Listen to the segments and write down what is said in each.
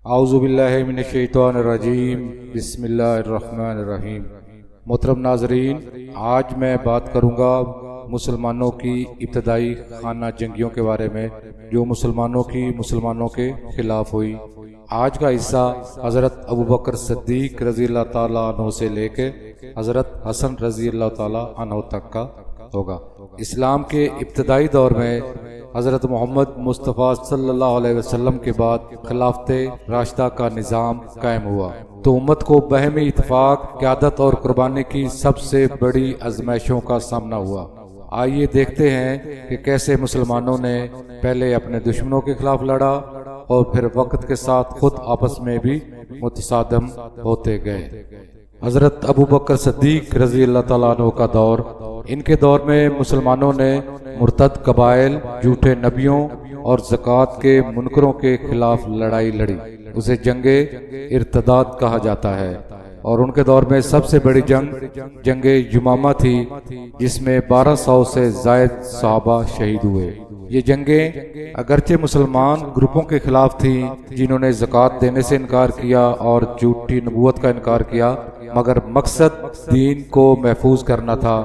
اعوذ باللہ من الشیطان الرجیم، بسم اللہ الرحمن الرحیم۔ محترم ناظرین، آج میں بات کروں گا مسلمانوں کی ابتدائی خانہ جنگیوں کے بارے میں جو مسلمانوں کے خلاف ہوئی۔ آج کا حصہ حضرت ابوبکر صدیق رضی اللہ تعالیٰ عنہ سے لے کے حضرت حسن رضی اللہ تعالیٰ عنہ تک کا ہوگا۔ اسلام کے ابتدائی دور میں حضرت محمد مصطفیٰ صلی اللہ علیہ وسلم کے بعد خلافت راشدہ کا نظام قائم ہوا تو امت کو باہمی اتفاق، قیادت اور قربانی کی سب سے بڑی آزمائشوں کا سامنا ہوا۔ آئیے دیکھتے ہیں کہ کیسے مسلمانوں نے پہلے اپنے دشمنوں کے خلاف لڑا اور پھر وقت کے ساتھ خود آپس میں بھی متصادم ہوتے گئے۔ حضرت ابوبکر صدیق رضی اللہ تعالیٰ عنہ کا دور، ان کے دور میں مسلمانوں نے مرتد قبائل، جھوٹے نبیوں اور زکوٰۃ کے منکروں کے خلاف لڑائی لڑی۔ اسے جنگ ارتداد کہا جاتا ہے، اور ان کے دور میں سب سے بڑی جنگ یمامہ تھی، جس میں 1200 سے زائد صحابہ شہید ہوئے۔ یہ جنگیں اگرچہ مسلمان گروپوں کے خلاف تھیں جنہوں نے زکوٰۃ دینے سے انکار کیا اور جھوٹی نبوت کا انکار کیا، مگر مقصد دین کو محفوظ کرنا تھا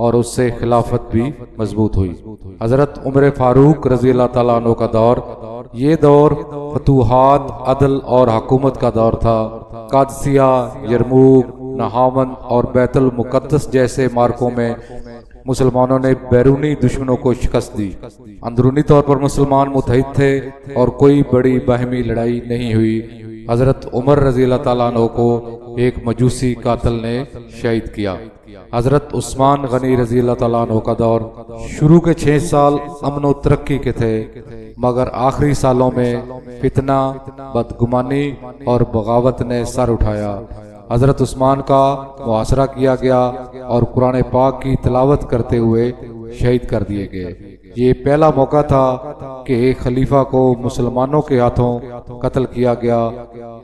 اور اس سے خلافت بھی مضبوط ہوئی۔ حضرت عمر فاروق رضی اللہ تعالیٰ عنہ کا دور، یہ دور فتوحات، عدل اور حکومت کا دور تھا۔ قادسیہ، یرموک، نہاون اور بیت المقدس جیسے مارکوں میں مسلمانوں نے بیرونی دشمنوں کو شکست دی۔ اندرونی طور پر مسلمان متحد تھے اور کوئی بڑی باہمی لڑائی نہیں ہوئی۔ حضرت عمر رضی اللہ تعالیٰ عنہ کو ایک مجوسی قاتل نے شہید کیا۔ حضرت عثمان غنی رضی اللہ تعالیٰ عنہ کا دور، شروع کے 6 سال امن و ترقی کے تھے، مگر آخری سالوں میں فتنہ، بدگمانی اور بغاوت نے سر اٹھایا۔ حضرت عثمان کا محاصرہ کیا گیا اور قرآن پاک کی تلاوت کرتے ہوئے شہید کر دیے گئے۔ یہ پہلا موقع تھا کہ ایک خلیفہ کو مسلمانوں کے ہاتھوں قتل کیا گیا،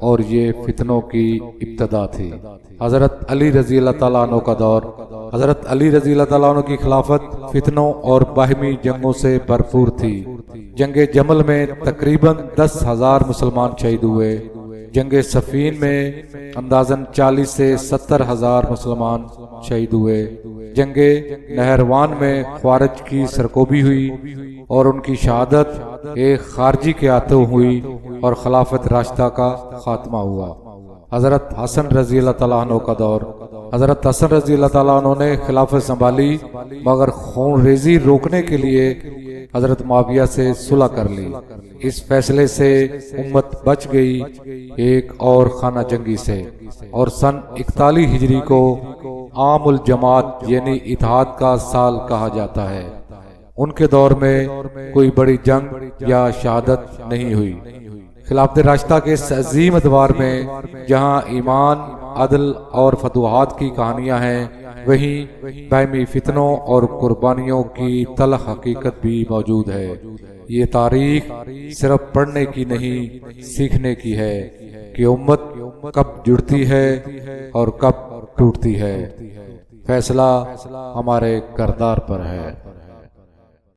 اور یہ فتنوں کی ابتدا تھی۔ حضرت علی رضی اللہ تعالیٰ عنہ کا دور، حضرت علی رضی اللہ تعالیٰ عنہ کی خلافت فتنوں اور باہمی جنگوں سے بھرپور تھی۔ جنگ جمل میں تقریباً 10,000 مسلمان شہید ہوئے۔ جنگ صفین میں اندازاً 40 سے 70,000 مسلمان شہید ہوئے۔ جنگ نہروان میں خوارج کی سرکوبی ہوئی اور ان کی شہادت ایک خارجی کے ہاتھوں ہوئی اور خلافت راشدہ کا خاتمہ ہوا۔ حضرت حسن رضی اللہ تعالیٰ عنہ کا دور، حضرت حسن رضی اللہ تعالیٰ عنہ نے خلافت سنبھالی، مگر خون ریزی روکنے کے لیے حضرت معاویہ سے صلح کر لی۔ اس فیصلے سے امت بچ گئی ایک اور خانہ جنگی سے، اور سن 41 ہجری کو عام الجماعت یعنی اتحاد کا سال کہا جاتا ہے۔ ان کے دور میں کوئی بڑی جنگ یا شہادت نہیں ہوئی۔ خلافت راشدہ کے اس عظیم ادوار میں جہاں ایمان، عدل اور فتوحات کی کہانیاں ہیں، وہیں باہمی فتنوں اور قربانیوں کی تلخ حقیقت بھی موجود ہے۔ یہ تاریخ صرف پڑھنے کی نہیں، سیکھنے کی ہے کہ امت کب جڑتی ہے اور کب ٹوٹتی ہے۔ فیصلہ ہمارے کردار پر ہے۔